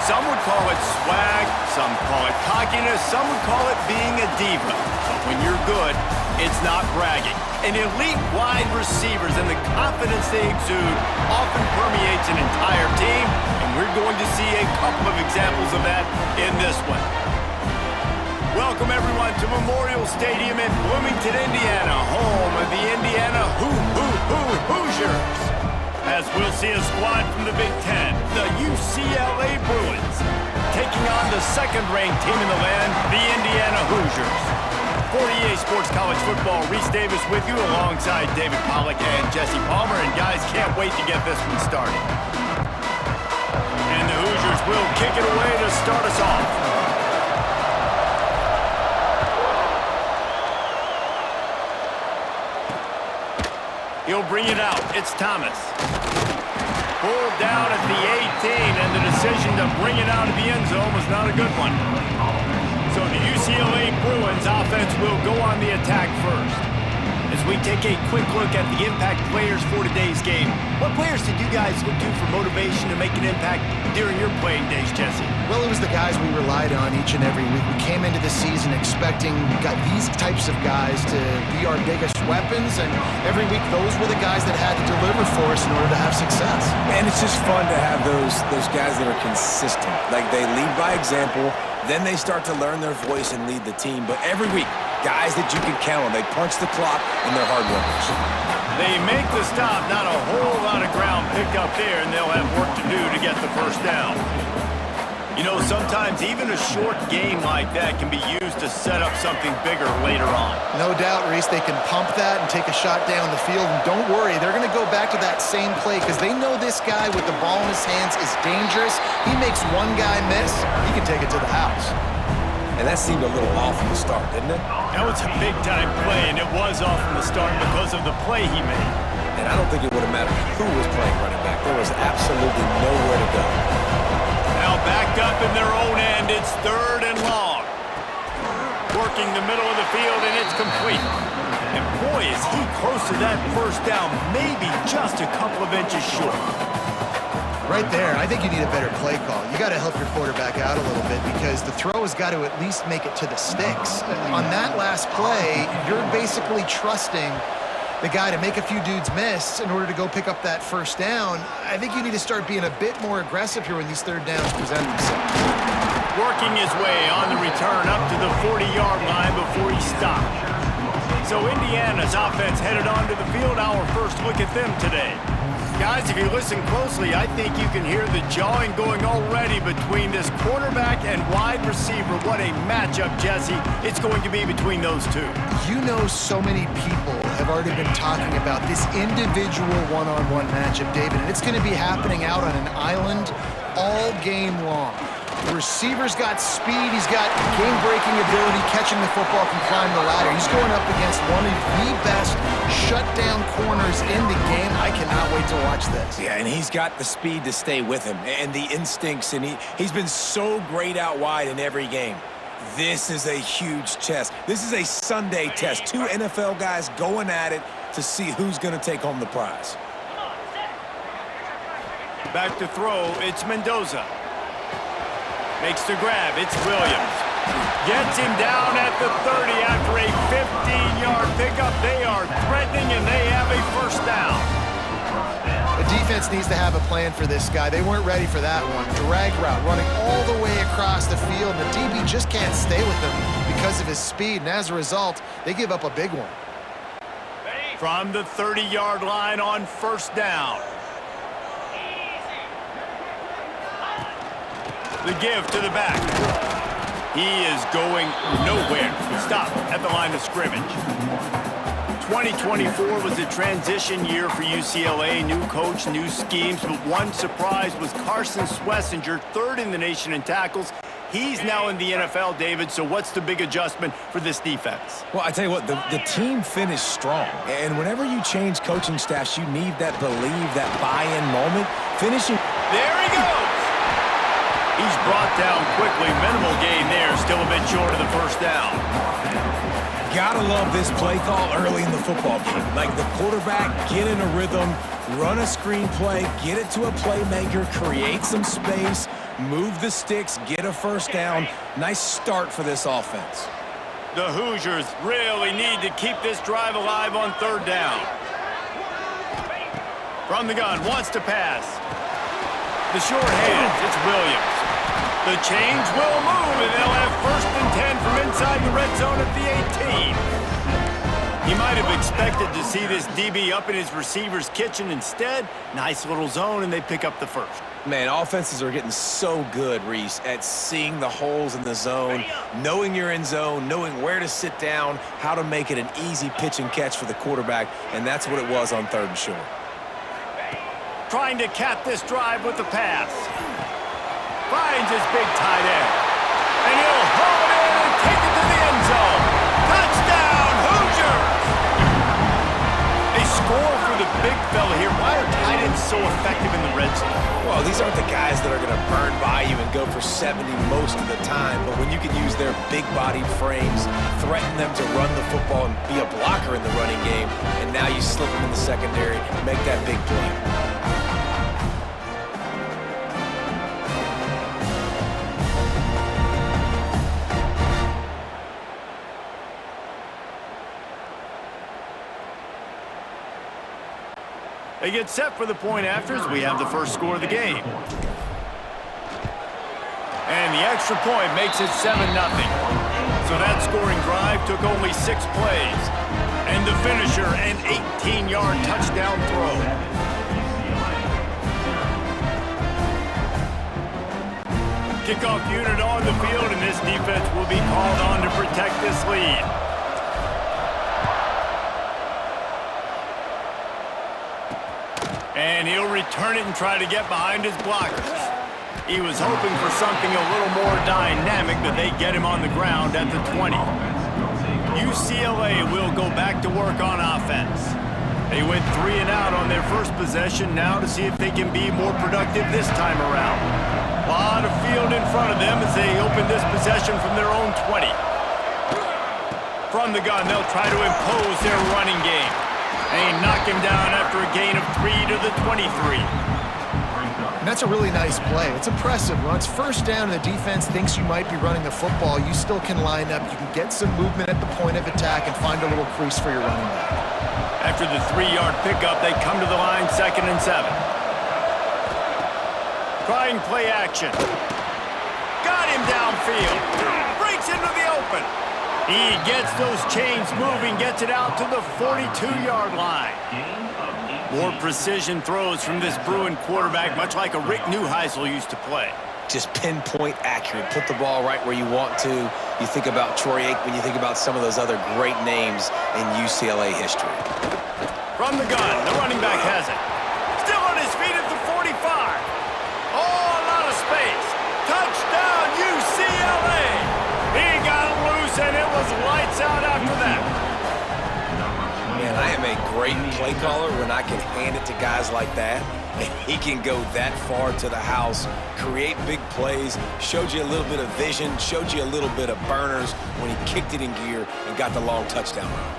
Some would call it swag, some call it cockiness, some would call it being a diva. But when you're good, it's not bragging. An elite wide receivers and the confidence they exude often permeates an entire team, and we're going to see a couple of examples of that in this one. Welcome, everyone, to Memorial Stadium in Bloomington, Indiana, home of the Indiana Hoosiers. As we'll see a squad from the Big Ten, the UCLA Bruins, taking on the second-ranked team in the land, the Indiana Hoosiers. For EA Sports College Football, Reese Davis with you alongside David Pollack and Jesse Palmer. And guys, can't wait to get this one started. And the Hoosiers will kick it away to start us off. He'll bring it out. It's Thomas. Pulled down at the 18, and the decision to bring it out of the end zone was not a good one. So the UCLA Bruins offense will go on the attack first. As we take a quick look at the impact players for today's game, what players did you guys look to for motivation to make an impact during your playing days, Jesse? Well, it was the guys we relied on each and every week. We came into the season expecting these types of guys to be our biggest weapons, and every week those were the guys that had to deliver for us in order to have success. And it's just fun to have those guys that are consistent. Like, they lead by example, then they start to learn their voice and lead the team. But every week, guys that you can count on. They punch the clock, and they're hard workers. They make the stop. Not a whole lot of ground picked up there, and they'll have work to do to get the first down. You know, sometimes even a short game like that can be used to set up something bigger later on. No doubt, Reese, they can pump that and take a shot down the field. And don't worry, they're going to go back to that same play because they know this guy with the ball in his hands is dangerous. He makes one guy miss, he can take it to the house. And that seemed a little off from the start, didn't it? That was a big-time play, and it was off from the start because of the play he made. And I don't think it would have mattered who was playing running back. There was absolutely nowhere to go. Now backed up in their own end, it's 3rd and long. Working the middle of the field, and it's complete. And boy, is he close to that first down, maybe just a couple of inches short. Right there, I think you need a better play call. You got to help your quarterback out a little bit because the throw has got to at least make it to the sticks. On that last play, you're basically trusting the guy to make a few dudes miss in order to go pick up that first down. I think you need to start being a bit more aggressive here when these third downs present themselves. Working his way on the return up to the 40-yard line before he stopped. So Indiana's offense headed onto the field. Our first look at them today. Guys, if you listen closely, I think you can hear the jawing going already between this quarterback and wide receiver. What a matchup, Jesse, it's going to be between those two. You know, so many people have already been talking about this individual one-on-one matchup, David, and it's going to be happening out on an island all game long. The receiver's got speed, he's got game-breaking ability, catching the football, can climb the ladder. He's going up against one of the best shutdown corners in the game. I cannot wait to watch this. Yeah, and he's got the speed to stay with him and the instincts, and he's been so great out wide in every game. This is a huge test. This is a Sunday test. Two NFL guys going at it to see who's going to take home the prize. Back to throw, it's Mendoza. Makes the grab, it's Williams. Gets him down at the 30 after a 15-yard pickup. They are threatening, and they have a first down. The defense needs to have a plan for this guy. They weren't ready for that one. Drag route, running all the way across the field. The DB just can't stay with him because of his speed, and as a result, they give up a big one. From the 30-yard line on first down. The give to the back. He is going nowhere. Stop at the line of scrimmage. 2024 was a transition year for UCLA. New coach, new schemes, but one surprise was Carson Swessinger, 3rd in the nation in tackles. He's now in the NFL, David, so what's the big adjustment for this defense? Well, I tell you what, the team finished strong. And whenever you change coaching staffs, you need that believe, that buy-in moment. Finishing. There he goes. He's brought down quickly. Minimal gain there. Still a bit short of the first down. Gotta love this play call early in the football game. Like, the quarterback, get in a rhythm, run a screen play, get it to a playmaker, create some space, Move the sticks, get a first down. Nice start for this offense. The Hoosiers really need to keep this drive alive on third down. From the gun, wants to pass. The short hands, it's Williams. The change will move, and they'll have 1st and 10 from inside the red zone at the 18. He might have expected to see this DB up in his receiver's kitchen. Instead, nice little zone, and they pick up the first. Man, offenses are getting so good, Reese, at seeing the holes in the zone, knowing you're in zone, knowing where to sit down, how to make it an easy pitch and catch for the quarterback, and that's what it was on 3rd and short. Trying to cap this drive with the pass. Finds his big tight end. And he'll haul it in and take it to the end zone. Touchdown, Hoosiers! They score for the big fella here. Why are tight ends so effective in the red zone? Well, these aren't the guys that are going to burn by you and go for 70 most of the time, but when you can use their big-bodied frames, threaten them to run the football and be a blocker in the running game, and now you slip them in the secondary, make that big play. They get set for the point afters. We have the first score of the game. And the extra point makes it 7-0. So that scoring drive took only 6 plays. And the finisher, an 18-yard touchdown throw. Kickoff unit on the field, and this defense will be called on to protect this lead. And he'll return it and try to get behind his blockers. He was hoping for something a little more dynamic, but they get him on the ground at the 20. UCLA will go back to work on offense. They went 3 and out on their first possession, now to see if they can be more productive this time around. A lot of field in front of them as they open this possession from their own 20. From the gun, they'll try to impose their running game. They knock him down after a gain of 3 to the 23. And that's a really nice play. It's impressive. When it's first down and the defense thinks you might be running the football, you still can line up. You can get some movement at the point of attack and find a little crease for your running back. After the 3-yard pickup, they come to the line 2nd and 7. Trying play action. Got him downfield. Breaks into the open. He gets those chains moving, gets it out to the 42-yard line. More precision throws from this Bruin quarterback, much like a Rick Neuheisel used to play. Just pinpoint accurate. Put the ball right where you want to. You think about Troy Aikman, you think about some of those other great names in UCLA history. From the gun, the running back has it. Still on his feet at the 45. Oh, a lot of space. Touchdown, UCLA. He got loose, and it was lights out after that. Man, I am a great play caller when I can hand it to guys like that. And he can go that far to the house, create big plays, showed you a little bit of vision, showed you a little bit of burners when he kicked it in gear and got the long touchdown run.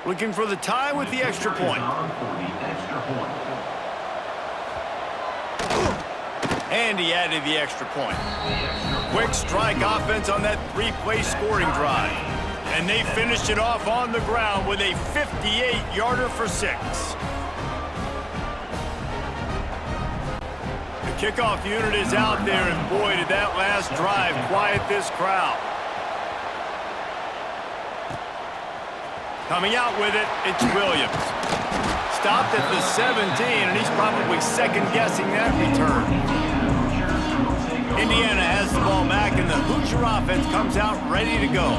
Looking for the tie with the extra point. And he added the extra point. Quick strike offense on that 3-play scoring drive. And they finished it off on the ground with a 58-yarder for 6. The kickoff unit is out there, and boy, did that last drive quiet this crowd. Coming out with it, it's Williams. Stopped at the 17, and he's probably second-guessing that return. Indiana has the ball back, and the Hoosier offense comes out ready to go.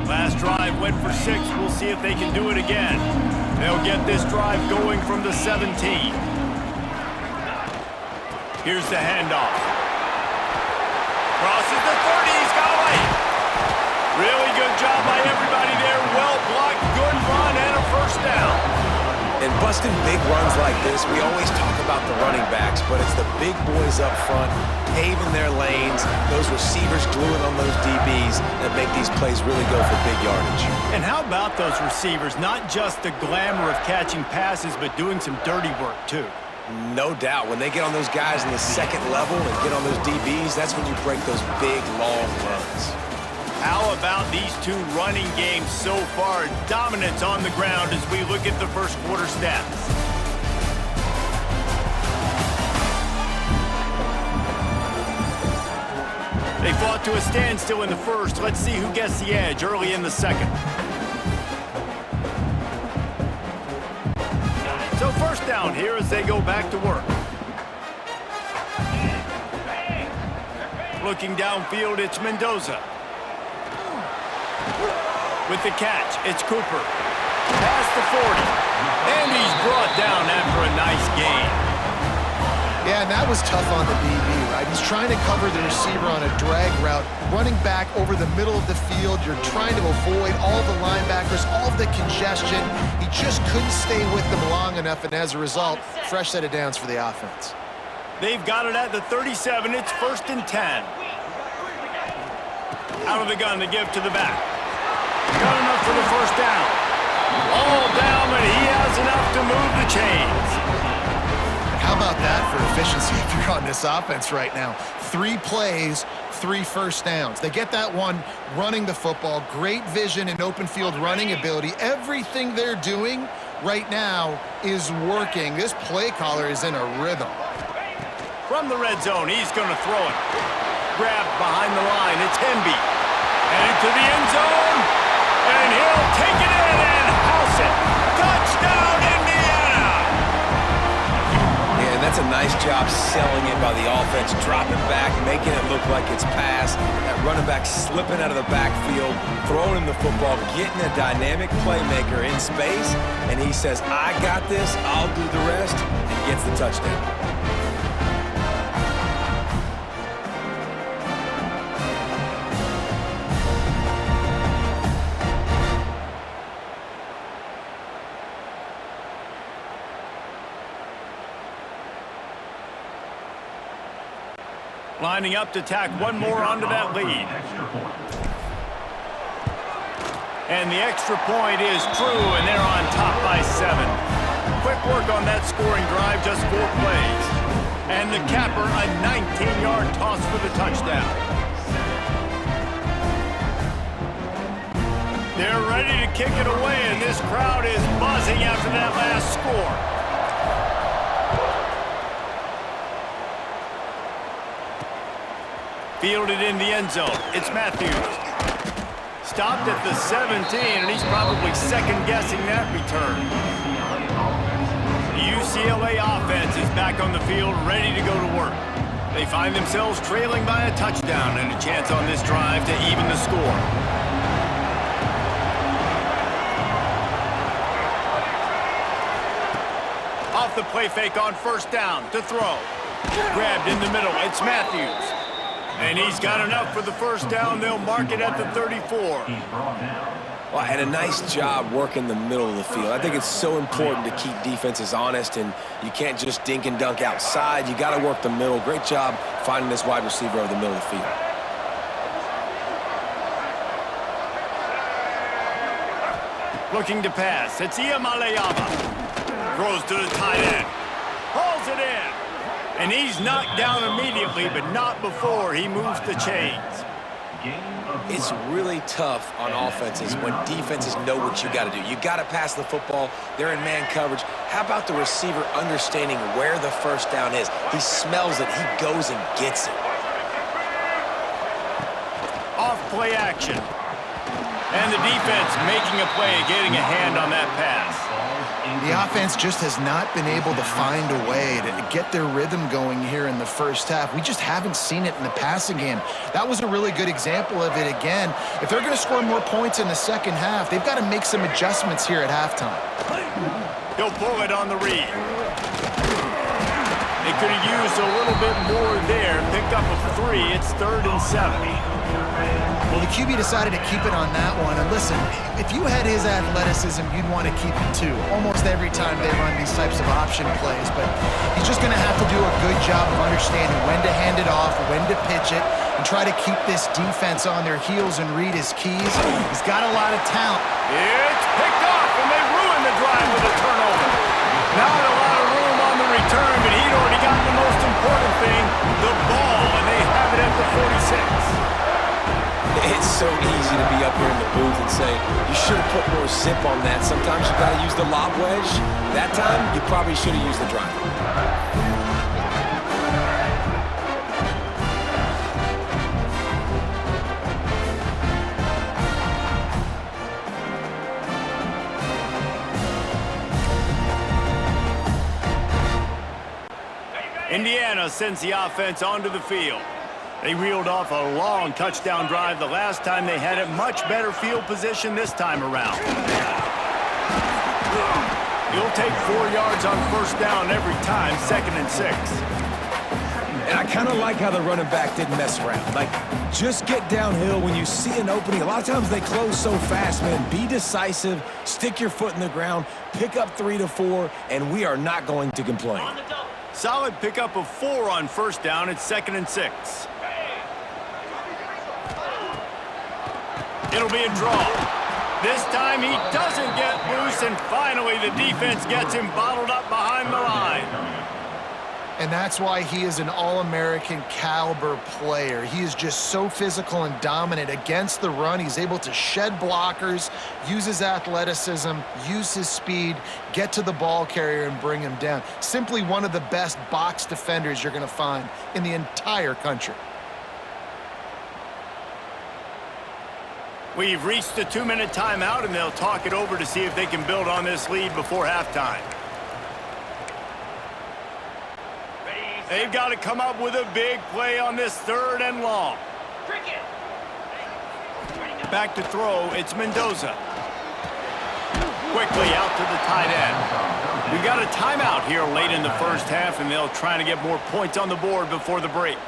Last drive went for 6. We'll see if they can do it again. They'll get this drive going from the 17. Here's the handoff. Crosses the 30. He's got away. Really good job by everybody there. Well blocked, good run, and a first down. And busting big runs like this, we always talk about the running backs, but it's the big boys up front, paving their lanes, those receivers gluing on those DBs that make these plays really go for big yardage. And how about those receivers? Not just the glamour of catching passes, but doing some dirty work, too. No doubt. When they get on those guys in the second level and get on those DBs, that's when you break those big, long runs. How about these two running games so far? Dominance on the ground as we look at the first quarter stats. They fought to a standstill in the first. Let's see who gets the edge early in the second. So first down here as they go back to work. Looking downfield, it's Mendoza. With the catch, it's Cooper. Past the 40. And he's brought down after a nice gain. Yeah, and that was tough on the DB, right? He's trying to cover the receiver on a drag route, running back over the middle of the field. You're trying to avoid all the linebackers, all of the congestion. He just couldn't stay with them long enough, and as a result, fresh set of downs for the offense. They've got it at the 37. It's 1st and 10. Out of the gun to give to the back. Got enough for the first down. All down, but he has enough to move the chains. How about that for efficiency if you're on this offense right now? 3 plays, 3 first downs. They get that one running the football, great vision and open field running ability. Everything they're doing right now is working. This play caller is in a rhythm. From the red zone, he's going to throw it. Grabbed behind the line, it's Hemby. Headed to the end zone, and he'll take it in and house it. Touchdown, Indiana! Yeah, and that's a nice job selling it by the offense, dropping back, making it look like it's pass. That running back slipping out of the backfield, throwing him the football, getting a dynamic playmaker in space, and he says, I got this, I'll do the rest, and gets the touchdown. Lining up to tack one more onto that lead. And the extra point is true, and they're on top by 7. Quick work on that scoring drive, just 4 plays. And the capper, a 19-yard toss for the touchdown. They're ready to kick it away, and this crowd is buzzing after that last score. Fielded in the end zone. It's Matthews. Stopped at the 17, and he's probably second-guessing that return. The UCLA offense is back on the field, ready to go to work. They find themselves trailing by a touchdown and a chance on this drive to even the score. Off the play fake on first down to throw. Grabbed in the middle. It's Matthews. And he's got enough for the first down. They'll mark it at the 34. Well, and a nice job working the middle of the field. I think it's so important to keep defenses honest, and you can't just dink and dunk outside. You got to work the middle. Great job finding this wide receiver over the middle of the field. Looking to pass. It's Iamaleava. Throws to the tight end. Hauls it in. And he's knocked down immediately, but not before he moves the chains. It's really tough on offenses when defenses know what you got to do. You got to pass the football. They're in man coverage. How about the receiver understanding where the first down is? He smells it. He goes and gets it. Off play action. And the defense making a play, getting a hand on that pass. The offense just has not been able to find a way to get their rhythm going here in the first half. We just haven't seen it in the passing game. That was a really good example of it again. If they're going to score more points in the second half, they've got to make some adjustments here at halftime. He'll pull it on the read. They could have used a little bit more there. Picked up a 3. It's 3rd and 7. Well, the QB decided to keep it on that one. And listen, if you had his athleticism, you'd want to keep it too. Almost every time they run these types of option plays. But he's just going to have to do a good job of understanding when to hand it off, when to pitch it, and try to keep this defense on their heels and read his keys. He's got a lot of talent. It's picked off, and they ruin the drive with a turnover. Not a lot of room on the return, but he'd already gotten the most important thing, the ball, and they have it at the 46. It's so easy to be up here in the booth and say, you should have put more zip on that. Sometimes you got to use the lob wedge. That time, you probably should have used the driver. Indiana sends the offense onto the field. They reeled off a long touchdown drive the last time they had it. Much better field position this time around. He'll take 4 yards on first down every time, 2nd and 6. And I kind of like how the running back didn't mess around. Like, just get downhill when you see an opening. A lot of times they close so fast, man. Be decisive, stick your foot in the ground, pick up 3 to 4, and we are not going to complain. Solid pickup of 4 on first down. It's 2nd and 6. It'll be a draw. This time he doesn't get loose, and finally the defense gets him bottled up behind the line. And that's why he is an All-American caliber player. He is just so physical and dominant against the run. He's able to shed blockers, use his athleticism, use his speed, get to the ball carrier and bring him down. Simply one of the best box defenders you're going to find in the entire country. We've reached the 2-minute timeout, and they'll talk it over to see if they can build on this lead before halftime. They've got to come up with a big play on this 3rd and long. Back to throw, it's Mendoza. Quickly out to the tight end. We've got a timeout here late in the first half, and they'll try to get more points on the board before the break.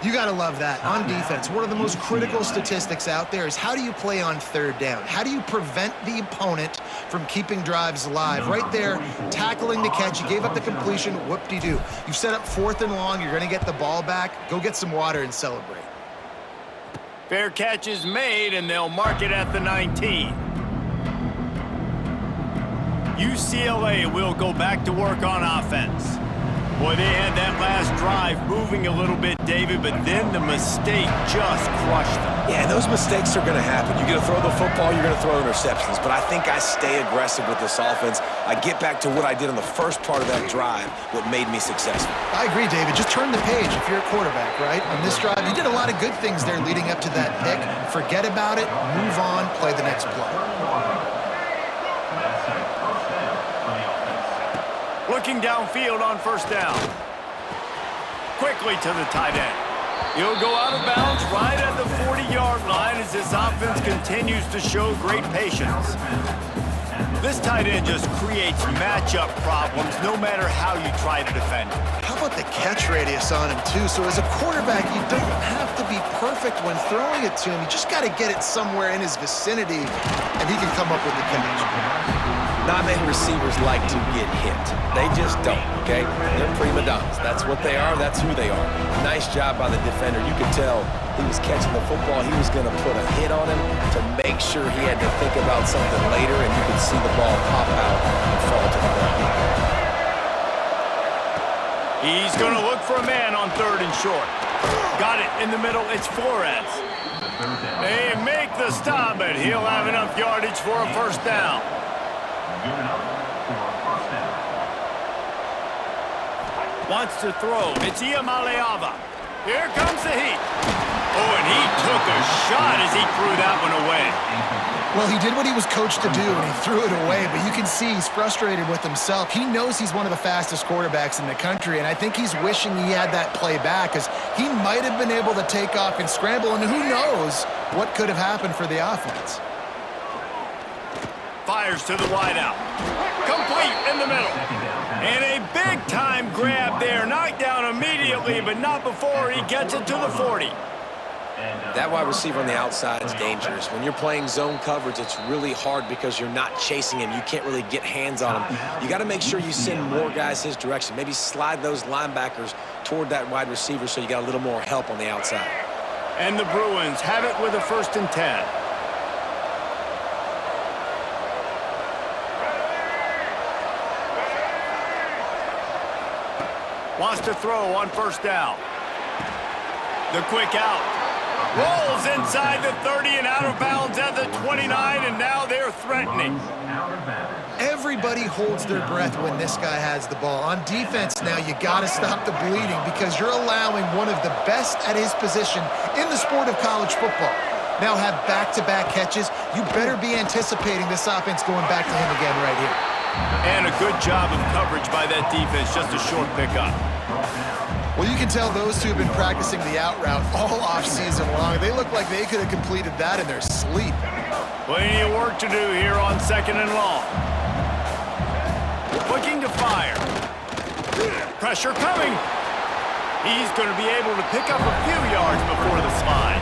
You got to love that. On defense, one of the most critical statistics out there is how do you play on 3rd down? How do you prevent the opponent from keeping drives alive? Right there, tackling the catch. You gave up the completion. Whoop-de-doo. You've set up 4th and long. You're going to get the ball back. Go get some water and celebrate. Fair catch is made, and they'll mark it at the 19. UCLA will go back to work on offense. Boy, they had that last drive moving a little bit, David, but then the mistake just crushed them. Yeah, those mistakes are going to happen. You're going to throw the football, you're going to throw interceptions. But I think I stay aggressive with this offense. I get back to what I did on the first part of that drive, what made me successful. I agree, David. Just turn the page if you're a quarterback, right? On this drive, you did a lot of good things there leading up to that pick. Forget about it, move on, play the next play. Looking downfield on first down. Quickly to the tight end. He'll go out of bounds right at the 40-yard line as this offense continues to show great patience. This tight end just creates matchup problems no matter how you try to defend him. How about the catch radius on him, too? So as a quarterback, you don't have to be perfect when throwing it to him. You just got to get it somewhere in his vicinity, and he can come up with the catch. Not many receivers like to get hit. They just don't, okay? They're prima donnas. That's what they are. That's who they are. Nice job by the defender. You could tell he was catching the football. He was going to put a hit on him to make sure he had to think about something later, and you could see the ball pop out and fall to the ground. He's going to look for a man on 3rd and short. Got it in the middle. It's Flores. They make the stop, but he'll have enough yardage for a first down. Wants to throw. It's Iamaleava. Here comes the heat. Oh, and he took a shot as he threw that one away. Well, he did what he was coached to do, and he threw it away, but you can see he's frustrated with himself. He knows he's one of the fastest quarterbacks in the country, and I think he's wishing he had that play back, because he might have been able to take off and scramble, and who knows what could have happened for the offense. Fires to the wideout. Complete in the middle. And a big Big-time grab there. Knocked down immediately, but not before he gets it to the 40. That wide receiver on the outside is dangerous. When you're playing zone coverage, it's really hard because you're not chasing him. You can't really get hands on him. You got to make sure you send more guys his direction. Maybe slide those linebackers toward that wide receiver so you got a little more help on the outside. And the Bruins have it with a 1st and 10. Wants to throw on 1st down. The quick out. Rolls inside the 30 and out of bounds at the 29, and now they're threatening. Everybody holds their breath when this guy has the ball. On defense now, you got to stop the bleeding because you're allowing one of the best at his position in the sport of college football. Now have back-to-back catches. You better be anticipating this offense going back to him again right here. And a good job of coverage by that defense, just a short pickup. Well, you can tell those two have been practicing the out route all offseason long. They look like they could have completed that in their sleep. Plenty of work to do here on 2nd and long. Looking to fire. Pressure coming. He's going to be able to pick up a few yards before the slide.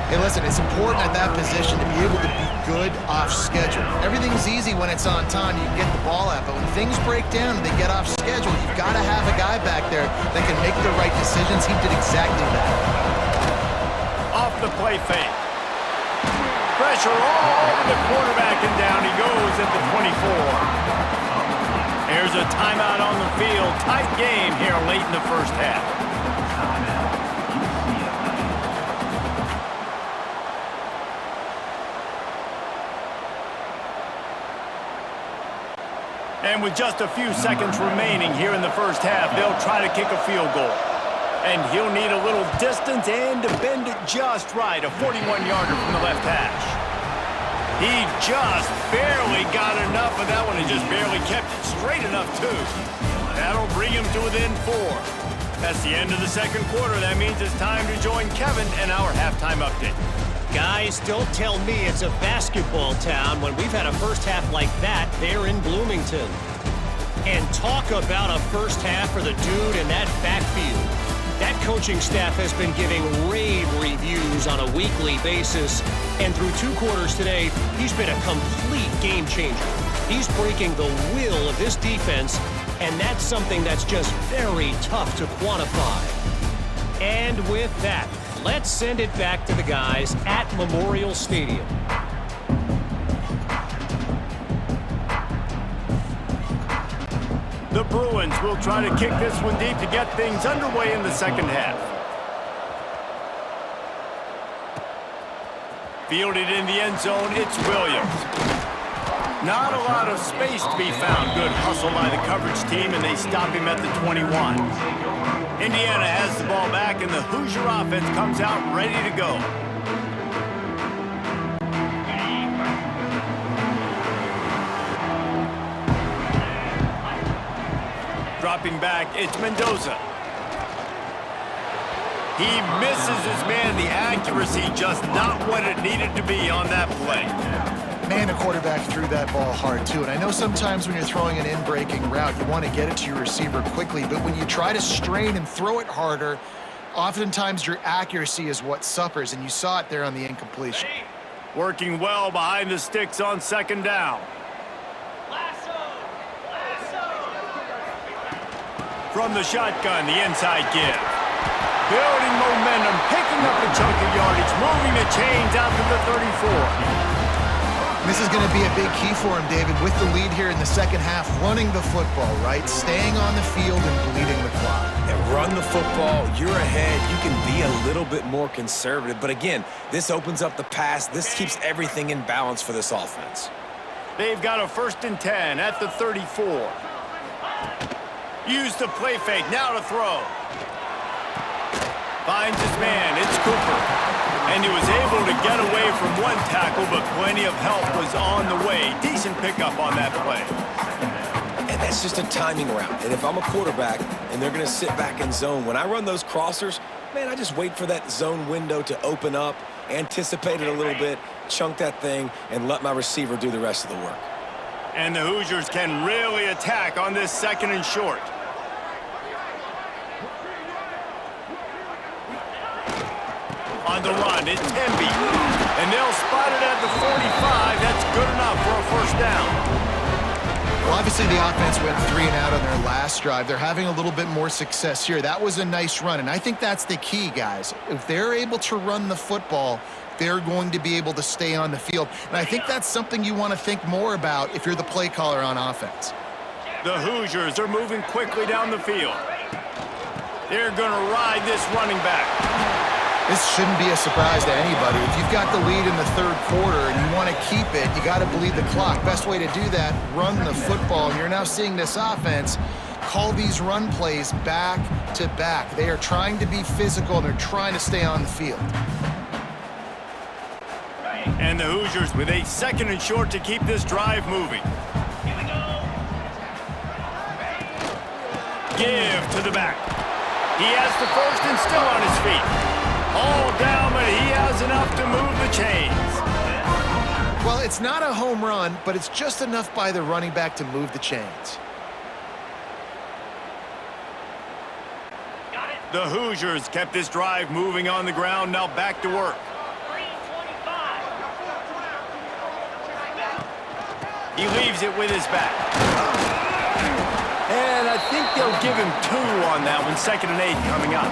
Hey, listen, it's important at that position to be able to be good off schedule. Everything's easy when it's on time. You can get the ball out. But when things break down and they get off schedule, you've got to have a guy back there that can make the right decisions. He did exactly that. Off the play fake. Pressure all over the quarterback, and down he goes at the 24. There's a timeout on the field. Tight game here late in the 1st half. And with just a few seconds remaining here in the 1st half, they'll try to kick a field goal. And he'll need a little distance and to bend it just right, a 41-yarder from the left hash. He just barely got enough of that one and just barely kept it straight enough, too. That'll bring him to within 4. That's the end of the 2nd quarter. That means it's time to join Kevin and our halftime update. Guys, don't tell me it's a basketball town when we've had a 1st half like that there in Bloomington. And talk about a 1st half for the dude in that backfield. That coaching staff has been giving rave reviews on a weekly basis. And through 2 quarters today, he's been a complete game changer. He's breaking the will of this defense, and that's something that's just very tough to quantify. And with that, let's send it back to the guys at Memorial Stadium. The Bruins will try to kick this one deep to get things underway in the 2nd half. Fielded in the end zone, it's Williams. Not a lot of space to be found. Good hustle by the coverage team, and they stop him at the 21. Indiana has the ball back, and the Hoosier offense comes out ready to go. Dropping back, it's Mendoza. He misses his man. The accuracy just not what it needed to be on that play. Man, the quarterback threw that ball hard, too. And I know sometimes when you're throwing an in-breaking route, you want to get it to your receiver quickly. But when you try to strain and throw it harder, oftentimes your accuracy is what suffers. And you saw it there on the incompletion. Working well behind the sticks on 2nd down. From the shotgun, the inside give. Building momentum, picking up a chunk of yardage, moving the chains out to the 34. This is going to be a big key for him, David, with the lead here in the 2nd half, running the football, right? Staying on the field and bleeding the clock. And run the football, you're ahead. You can be a little bit more conservative. But again, this opens up the pass. This keeps everything in balance for this offense. They've got a 1st and 10 at the 34. Use the play fake, now to throw. Finds his man, it's Cooper. And he was able to get away from one tackle, but plenty of help was on the way. Decent pickup on that play. And that's just a timing route. And if I'm a quarterback and they're going to sit back in zone, when I run those crossers, man, I just wait for that zone window to open up, anticipate it a little bit, chunk that thing, and let my receiver do the rest of the work. And the Hoosiers can really attack on this 2nd and short. On the run, it's Temby. And they'll spot it at the 45. That's good enough for a first down. Well, obviously the offense went 3 and out on their last drive. They're having a little bit more success here. That was a nice run, and I think that's the key, guys. If they're able to run the football, they're going to be able to stay on the field. And I think that's something you want to think more about if you're the play caller on offense. The Hoosiers are moving quickly down the field. They're going to ride this running back. This shouldn't be a surprise to anybody. If you've got the lead in the third quarter and you want to keep it, you got to bleed the clock. Best way to do that, run the football. And you're now seeing this offense call these run plays back to back. They are trying to be physical, and they're trying to stay on the field. And the Hoosiers with a 2nd and short to keep this drive moving. Here we go. Give to the back. He has the first and still on his feet. All down, but he has enough to move the chains. Well, it's not a home run, but it's just enough by the running back to move the chains. The Hoosiers kept this drive moving on the ground, now back to work. He leaves it with his back. And I think they'll give him 2 on that one, 2nd and 8 coming up.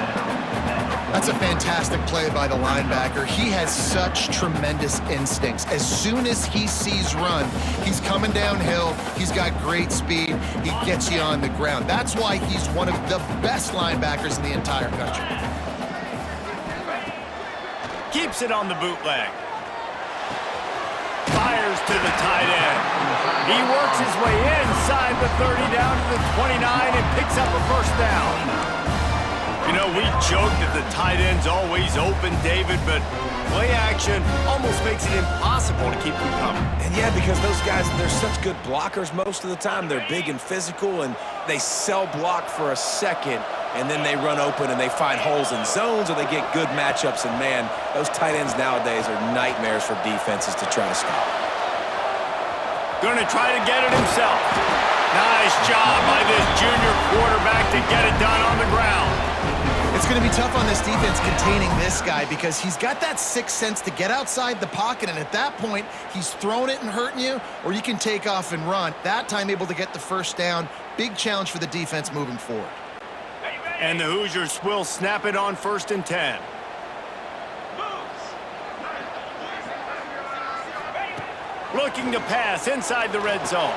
That's a fantastic play by the linebacker. He has such tremendous instincts. As soon as he sees run, he's coming downhill. He's got great speed. He gets you on the ground. That's why he's one of the best linebackers in the entire country. Keeps it on the bootleg. Fires to the tight end. He works his way inside the 30 down to the 29 and picks up a first down. You know, we joke that the tight end's always open, David, but play action almost makes it impossible to keep them coming. And yeah, because those guys, they're such good blockers most of the time. They're big and physical, and they cell block for a second, and then they run open and they find holes in zones, or they get good matchups. And man, those tight ends nowadays are nightmares for defenses to try to stop. Going to try to get it himself. Nice job by this junior quarterback to get it done on the ground. It's going to be tough on this defense containing this guy because he's got that sixth sense to get outside the pocket, and at that point, he's throwing it and hurting you, or you can take off and run. That time able to get the first down. Big challenge for the defense moving forward. And the Hoosiers will snap it on 1st and 10. Looking to pass inside the red zone.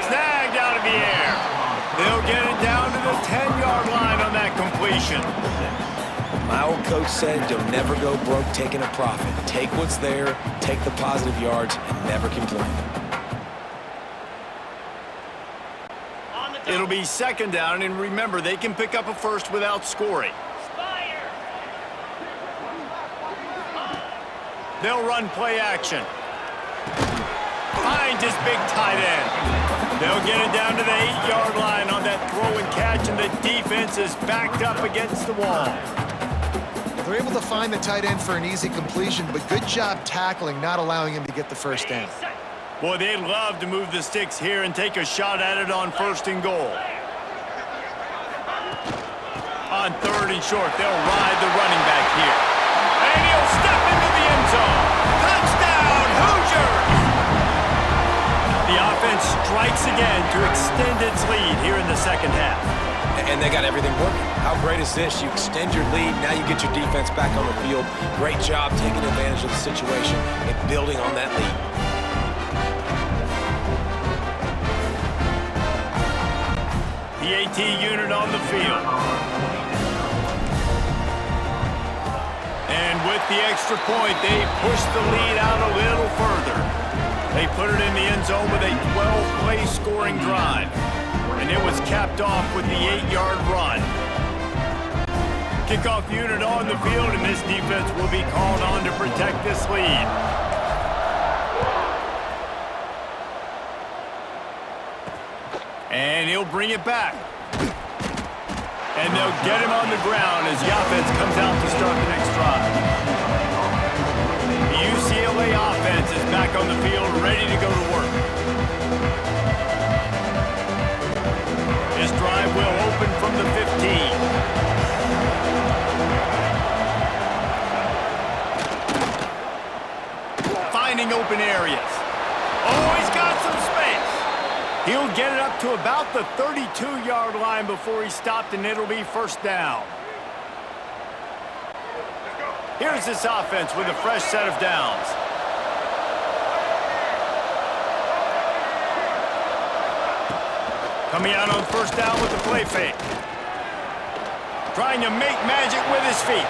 Snagged out of the air. They'll get it down to the 10-yard line on that completion. My old coach said you'll never go broke taking a profit. Take what's there, take the positive yards, and never complain. It'll be 2nd down, and remember, they can pick up a first without scoring. They'll run play action. Finds his big tight end. They'll get it down to the 8-yard line on that throw and catch, and the defense is backed up against the wall. They're able to find the tight end for an easy completion, but good job tackling, not allowing him to get the first down. Boy, they'd love to move the sticks here and take a shot at it on 1st and goal. On 3rd and short, they'll ride the running back here. And he'll step into the end zone. Touchdown, Hoosiers! The offense strikes again to extend its lead here in the 2nd half. And they got everything working. How great is this? You extend your lead, now you get your defense back on the field. Great job taking advantage of the situation and building on that lead. The AT unit on the field. And with the extra point, they push the lead out a little further. They put it in the end zone with a 12-play scoring drive. And it was capped off with the 8-yard run. Kickoff unit on the field, and this defense will be called on to protect this lead. And he'll bring it back. And they'll get him on the ground as the offense comes out to start the next drive. The UCLA offense is back on the field, ready to go to work. This drive will open from the 15. He'll get it up to about the 32-yard line before he's stopped, and it'll be first down. Here's this offense with a fresh set of downs. Coming out on first down with the play fake. Trying to make magic with his feet.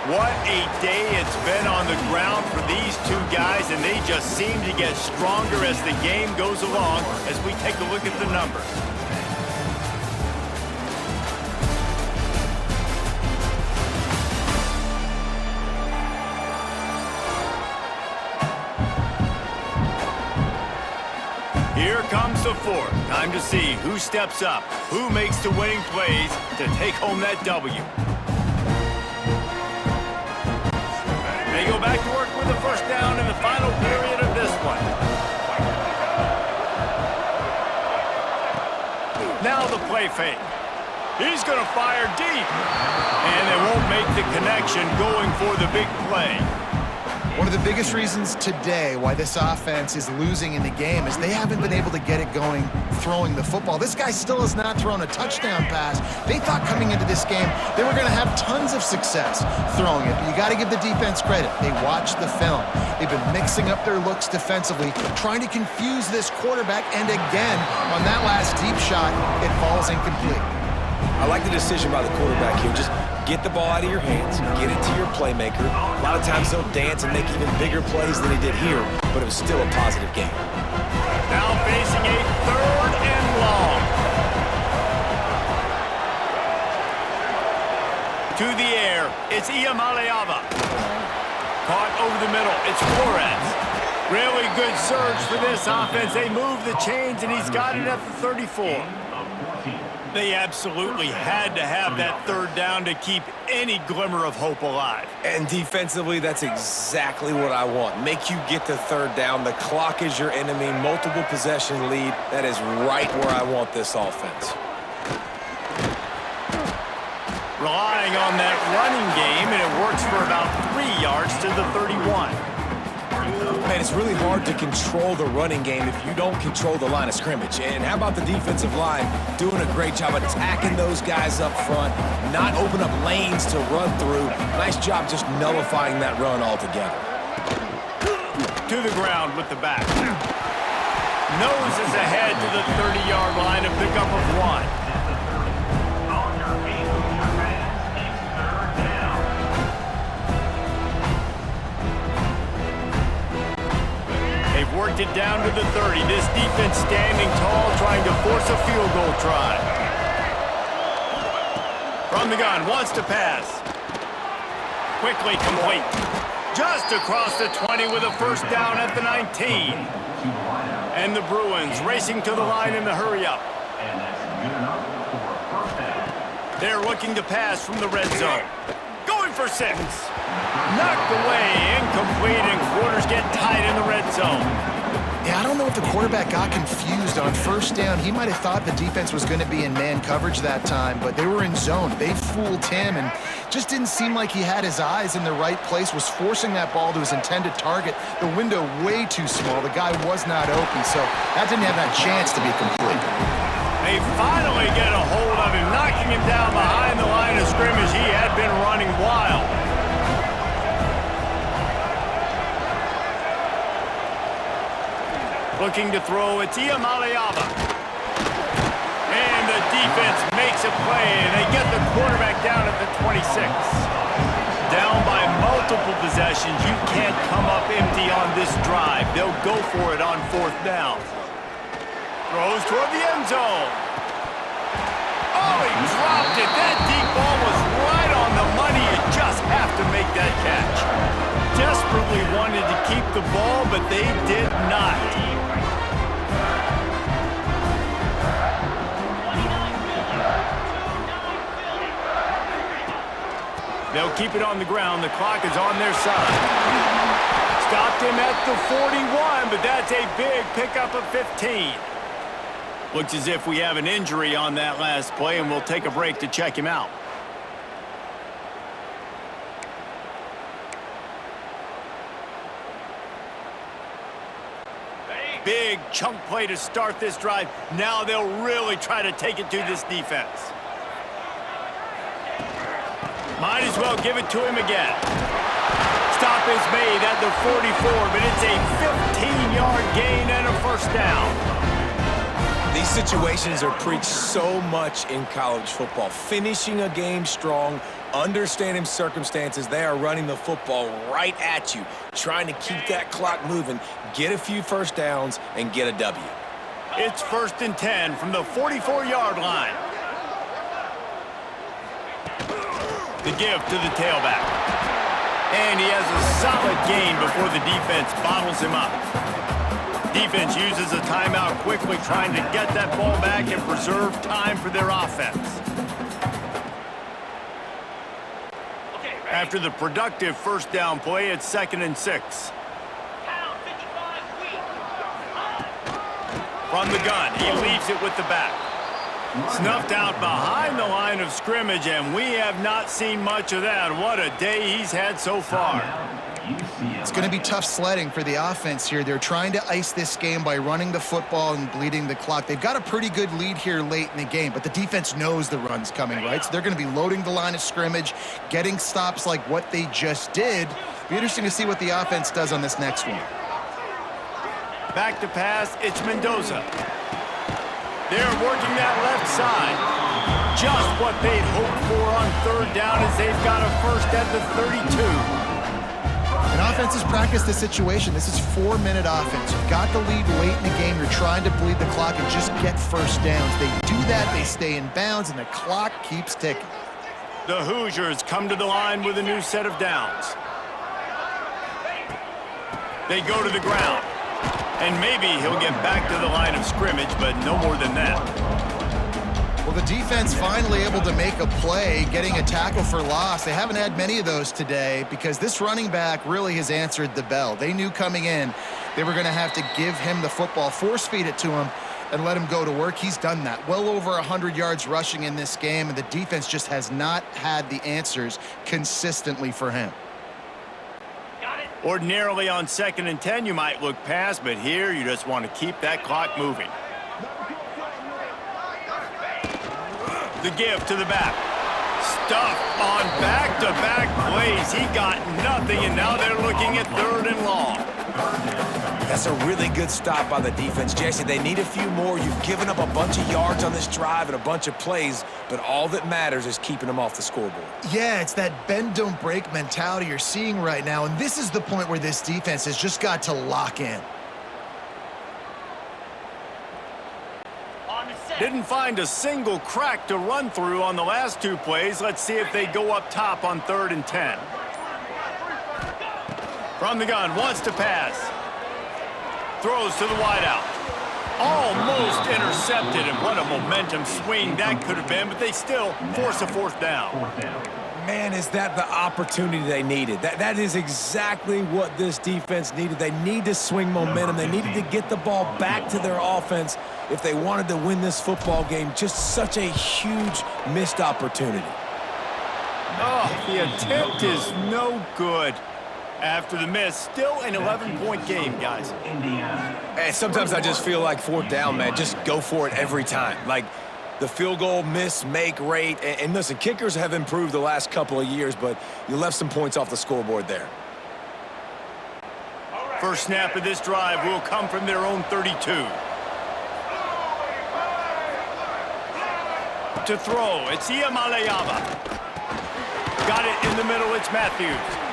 What a day it's been on the ground for these two guys, and they just seem to get stronger as the game goes along as we take a look at the numbers. Here comes the fourth. Time to see who steps up, who makes the winning plays to take home that W. They go back to work with the first down in the final period of this one. Now the play fake. He's going to fire deep. And they won't make the connection going for the big play. One of the biggest reasons today why this offense is losing in the game is they haven't been able to get it going throwing the football. This guy still has not thrown a touchdown pass. They thought coming into this game they were going to have tons of success throwing it, but you got to give the defense credit. They watched the film. They've been mixing up their looks defensively, trying to confuse this quarterback, and again, on that last deep shot, it falls incomplete. I like the decision by the quarterback here. Just get the ball out of your hands, get it to your playmaker. A lot of times they'll dance and make even bigger plays than he did here, but it was still a positive game. Now facing a third and long. To the air, it's Iamaleava. Caught over the middle, it's Flores. Really good surge for this offense. They move the chains, and he's got it at the 34. They absolutely had to have that third down to keep any glimmer of hope alive. And defensively, that's exactly what I want. Make you get the third down. The clock is your enemy. Multiple possession lead. That is right where I want this offense. Relying on that running game, and it works for about 3 yards to the 31. Man, it's really hard to control the running game if you don't control the line of scrimmage. And how about the defensive line doing a great job attacking those guys up front, not open up lanes to run through. Nice job just nullifying that run altogether. To the ground with the back. Noses ahead to the 30-yard line, a pickup of 1. Worked it down to the 30. This defense standing tall, trying to force a field goal try. From the gun, wants to pass. Quickly complete. Just across the 20 with a first down at the 19. And the Bruins racing to the line in the hurry-up. They're looking to pass from the red zone. Going for 6. Knocked away, incomplete, and quarters get tight in the red zone. Yeah, I don't know if the quarterback got confused on first down. He might have thought the defense was going to be in man coverage that time, but they were in zone. They fooled him, and just didn't seem like he had his eyes in the right place, was forcing that ball to his intended target. The window way too small. The guy was not open, so that didn't have that chance to be complete. They finally get a hold of him, knocking him down behind the line of scrimmage. He had been running wild. Looking to throw, it's Iamaleava. And the defense makes a play, and they get the quarterback down at the 26. Down by multiple possessions. You can't come up empty on this drive. They'll go for it on fourth down. Throws toward the end zone. Oh, he dropped it. That deep ball was right on the money. You just have to make that catch. Desperately wanted to keep the ball, but they did not. They'll keep it on the ground. The clock is on their side. Stopped him at the 41, but that's a big pickup of 15. Looks as if we have an injury on that last play, and we'll take a break to check him out. big chunk play to start this drive. Now they'll really try to take it to this defense. Might as well give it to him again. Stop is made at the 44, but it's a 15-yard gain and a first down. These situations are preached so much in college football. Finishing a game strong, understanding circumstances. They are running the football right at you, trying to keep that clock moving, get a few first downs, and get a W. It's 1st and 10 from the 44-yard line. The give to the tailback. And he has a solid gain before the defense bottles him up. Defense uses a timeout quickly, trying to get that ball back and preserve time for their offense. After the productive first down play, it's 2nd and 6. From the gun, he leaves it with the back. Snuffed out behind the line of scrimmage, and we have not seen much of that. What a day he's had so far. It's going to be tough sledding for the offense here. They're trying to ice this game by running the football and bleeding the clock. They've got a pretty good lead here late in the game, but the defense knows the run's coming, right? So they're going to be loading the line of scrimmage, getting stops like what they just did. Be interesting to see what the offense does on this next one. Back to pass, it's Mendoza. They're working that left side. Just what they'd hoped for on 3rd down as they've got a first at the 32. And offense has practiced this situation. This is 4-minute offense. You've got the lead late in the game. You're trying to bleed the clock and just get first downs. They do that, they stay in bounds, and the clock keeps ticking. The Hoosiers come to the line with a new set of downs. They go to the ground. And maybe he'll get back to the line of scrimmage, but no more than that. Well, the defense finally able to make a play, getting a tackle for loss. They haven't had many of those today because this running back really has answered the bell. They knew coming in they were going to have to give him the football, force feed it to him, and let him go to work. He's done that. Well over 100 yards rushing in this game, and the defense just has not had the answers consistently for him. Ordinarily on 2nd and 10, you might look past, but here you just want to keep that clock moving. The give to the back. Stuff on back-to-back plays. He got nothing, and now they're looking at 3rd and long. That's a really good stop by the defense, Jesse. They need a few more. You've given up a bunch of yards on this drive and a bunch of plays, but all that matters is keeping them off the scoreboard. Yeah, it's that bend, don't break mentality you're seeing right now, and this is the point where this defense has just got to lock in. Didn't find a single crack to run through on the last 2 plays. Let's see if they go up top on 3rd and 10. From the gun, wants to pass. Throws to the wideout. Almost intercepted, and what a momentum swing that could have been, but they still force a 4th down. Man, is that the opportunity they needed. That is exactly what this defense needed. They need to swing momentum. They needed to get the ball back to their offense if they wanted to win this football game. Just such a huge missed opportunity. Oh, the attempt is no good. After the miss, still an 11-point game, guys. And sometimes I just feel like 4th down, man, just go for it every time. Like the field goal miss-make rate. And listen, kickers have improved the last couple of years, but you left some points off the scoreboard there. First snap of this drive will come from their own 32. To throw, it's Iamaleava. Got it in the middle, it's Matthews.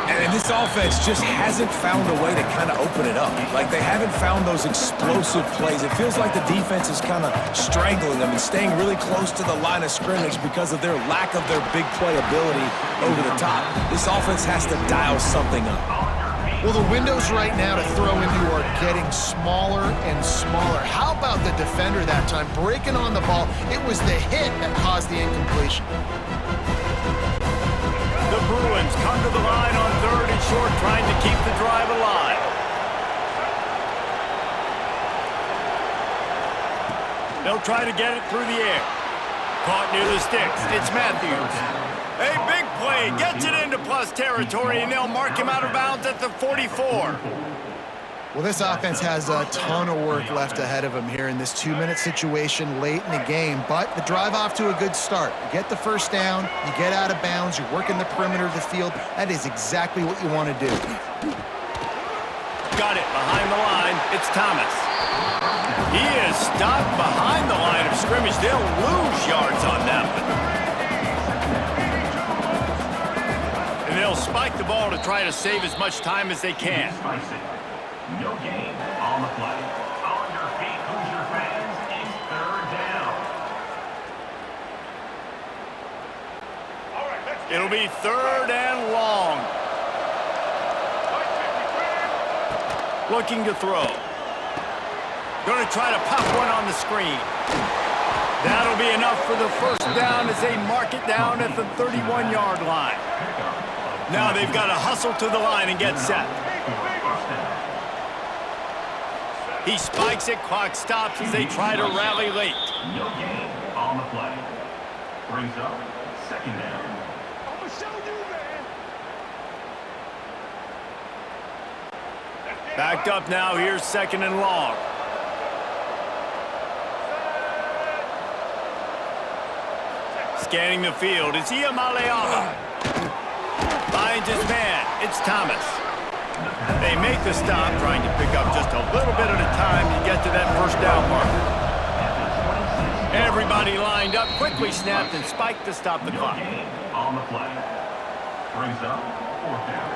And this offense just hasn't found a way to kind of open it up. Like, they haven't found those explosive plays. It feels like the defense is kind of strangling them and staying really close to the line of scrimmage because of their lack of their big play ability over the top. This offense has to dial something up. Well, the windows right now to throw into are getting smaller and smaller. How about the defender that time breaking on the ball? It was the hit that caused the incompletion. The Bruins come to the line on 3rd and short, trying to keep the drive alive. They'll try to get it through the air. Caught near the sticks. It's Matthews. A big play. Gets it into plus territory, and they'll mark him out of bounds at the 44. Well, this offense has a ton of work left ahead of them here in this 2-minute situation late in the game, but the drive off to a good start. You get the first down, you get out of bounds, you're working the perimeter of the field. That is exactly what you want to do. Got it behind the line. It's Thomas. He is stopped behind the line of scrimmage. They'll lose yards on that one. And they'll spike the ball to try to save as much time as they can. No gain on the play. On your feet, Hoosier fans. It's third down. It'll be third and long. Looking to throw. Going to try to pop one on the screen. That'll be enough for the first down as they mark it down at the 31-yard line. Now they've got to hustle to the line and get set. He spikes it, clock stops as they try to rally late. No gain on the play. Brings up second down. Backed up now, here's second and long. Scanning the field, it's Iamaleava. Finds his man, it's Thomas. They make the stop, trying to pick up just a little bit at a time to get to that first down marker. Everybody lined up, quickly snapped and spiked to stop the clock. On the play. Brings up fourth down.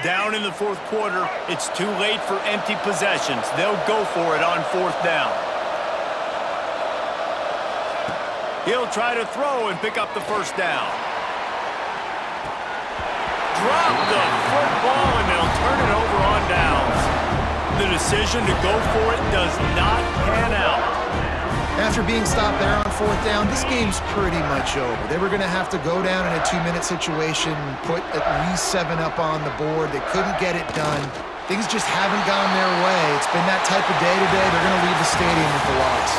Down in the fourth quarter, it's too late for empty possessions. They'll go for it on fourth down. He'll try to throw and pick up the first down. Drop the football and they'll turn it over on downs. The decision to go for it does not pan out. After being stopped there on fourth down, this game's pretty much over. They were going to have to go down in a 2-minute situation, put at least 7 up on the board. They couldn't get it done. Things just haven't gone their way. It's been that type of day today. They're going to leave the stadium with the loss.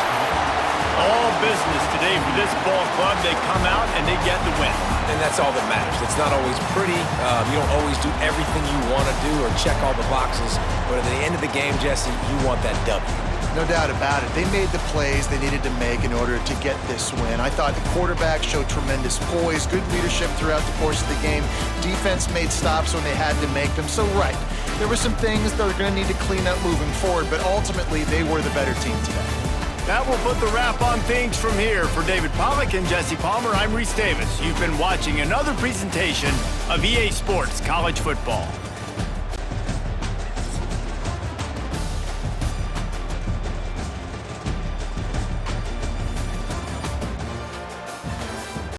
All business today for this ball club. They come out and they get the win. And that's all that matters. It's not always pretty. You don't always do everything you want to do or check all the boxes. But at the end of the game, Jesse, you want that W. No doubt about it. They made the plays they needed to make in order to get this win. I thought the quarterback showed tremendous poise, good leadership throughout the course of the game. Defense made stops when they had to make them. So, right, there were some things they're going to need to clean up moving forward, but ultimately they were the better team today. That will put the wrap on things from here. For David Pollack and Jesse Palmer, I'm Reese Davis. You've been watching another presentation of EA Sports College Football.